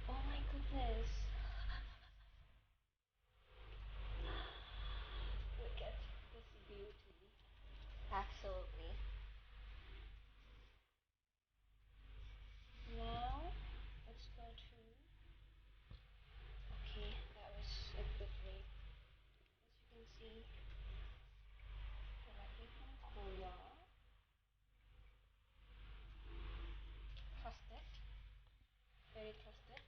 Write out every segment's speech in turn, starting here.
Oh my goodness. Look at this beauty. Absolutely. Now, let's go to... Okay, that was a good rate. As you can see, directly from Korea. Trusted. Very trusted.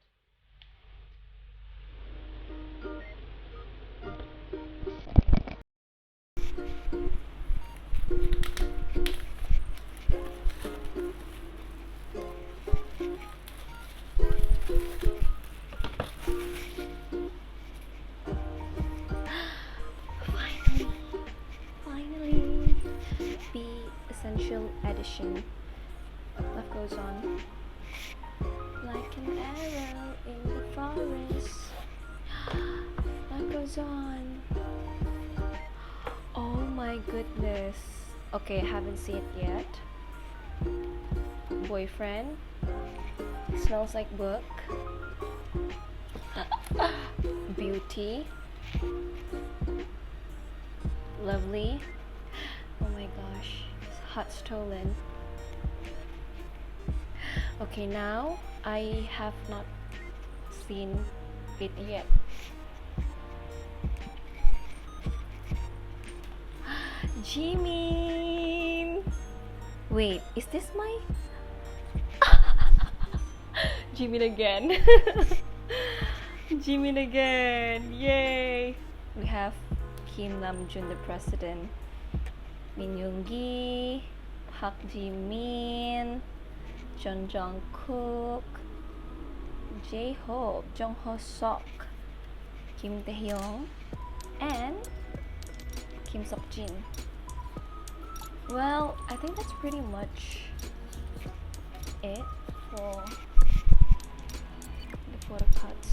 Finally, the essential edition. Life goes on. Like an arrow in the forest. Life goes on. Oh my goodness. Okay, I haven't seen it yet. Boyfriend. Smells like book. Beauty. Lovely. Oh my gosh. It's hot stolen. Okay, now I have not seen it yet. Jimin! Wait, is this my... Jimin again. Jimin again. Yay! We have Kim Namjoon, the president. Min Yoongi, Park Jimin, Jung Jungkook, J-Hope, Jung Ho-sok, Kim Taehyung, and Kim Seok-jin. Well, I think that's pretty much it for the photo cuts.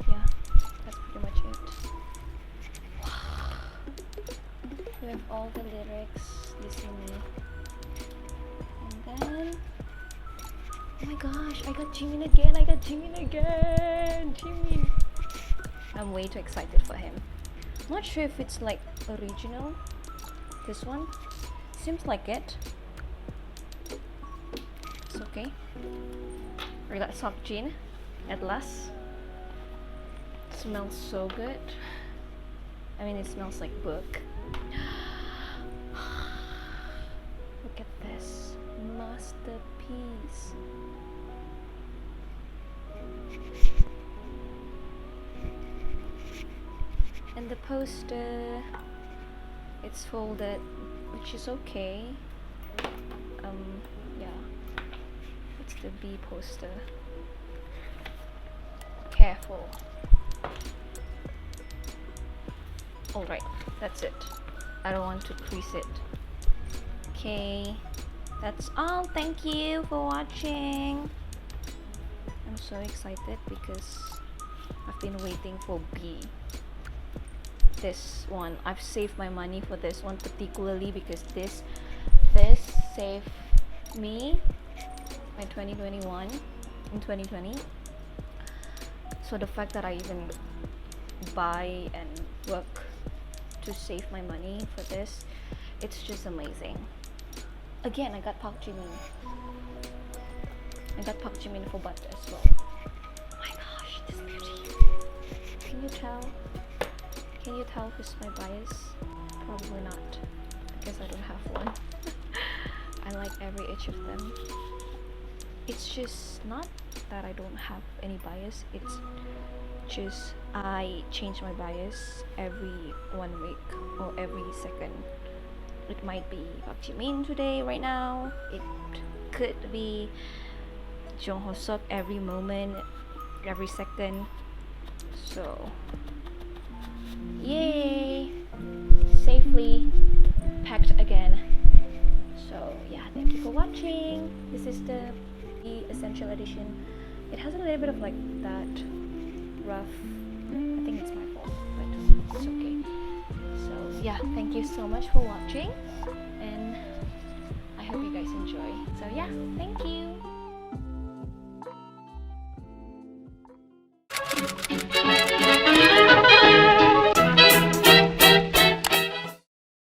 Yeah, that's pretty much it. We have all the lyrics, listen me. And then, oh my gosh, I got Jimin again, Jimin! I'm way too excited for him. I'm not sure if it's like original. This one seems like it. It's okay. We got Seok-jin at last. Smells so good. I mean, it smells like book. Look at this masterpiece. And the poster, it's folded, which is okay. Yeah, it's the B poster. Careful. Alright, that's it. I don't want to crease it. Okay, that's all. Thank you for watching. I'm so excited because I've been waiting for B. This one, I've saved my money for this one particularly because this saved me my 2021 in 2020. So the fact that I even buy and work to save my money for this, it's just amazing. Again, I got Park Jimin. I got Park Jimin for butt as well. Oh my gosh, this beauty. Can you tell? Can you tell who's my bias? Probably not, because I don't have one. I like every each of them. It's just not that I don't have any bias, it's just I change my bias every 1 week or every second. It might be Park Jimin today, right now. It could be Jung Ho Suk every moment, every second. So, yay! Safely packed again. So yeah, thank you for watching. This is the Essential Edition. It has a little bit of like that rough. I think it's my fault, but it's okay. So yeah, thank you so much for watching, and I hope you guys enjoy. So yeah, thank you.